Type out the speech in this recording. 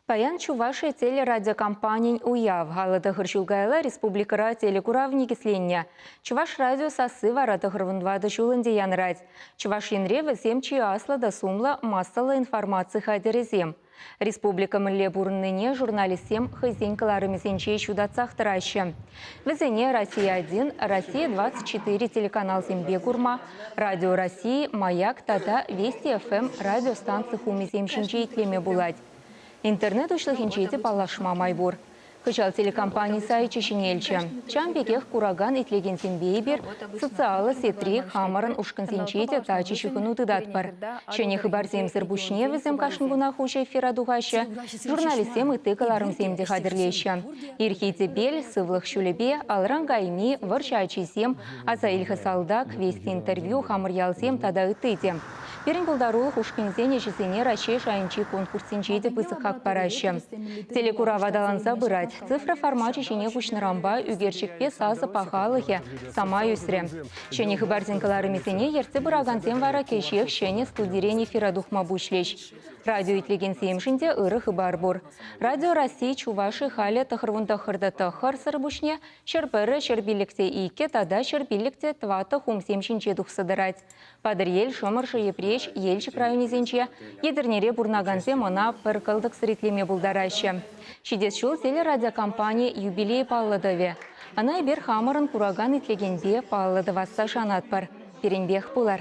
Паян Чувашия телерадиокомпания «Уяв» галада Хырчулгайла республикара телекуравни кисленне. Чуваш радио сасы варата хырвынвада чулынде янрать. Чуваш янревы земчи асла да сумла массала информации хадерезем. Республика милле бурныне журналистем хызенькаларымызенче чудацах тараща. Везене Россия-1, Россия-24 телеканал Зембе Гурма, Радио России, Маяк, Тада, Вести ФМ, радиостанции хумиземшинче итлеме булать. Интернет ушлыхинчети палашма майбур. Кычал телекомпании сай чеченельче. Чамбекех кураган итлеген сенбейбер, социалы сетри хамаран ушкансенчете тачи чухыну тыдатпар. Чене хыбар земсер бушне везем кашын гунах уже эфира дугаща, журналистем и тыкаларым земде хадерлеща. Ирхите бель, сывлых шулебе, алран гайми, варчачи зем, аза ильха салдак, вести интервью хамар ялзем тада и тыдем. Перен булдарулых ушкинзене жесене рачей шайынчи конкурсенчеде пысыхак параща. Телекура вадаланса бырать. Цифра формачи чене кучнырамба үгерчикпе сазы пахалыхе сама юсре. Чене хыбарденкаларымесене ерте бырагантен вара кешех чене студирене фирадухма бушлеш. Радио итлеген семшинде ыры хыбар бур. Радио России Чуваши халя тахырвунда хырда тахар сырбушне, шерпері шербилікте ике тада шербилікте твата хум семшинче духсыдырать. Падыр ел шымыршы епреш елчик районезенче, едірнере бурнаганзе мына пыркылдық сыретлеме булдарашы. Шидес шул телерадиокомпания юбилей палладове. Ана бер хамырын кураган итлегенде палладоваса шанатпар. Перенбех булар.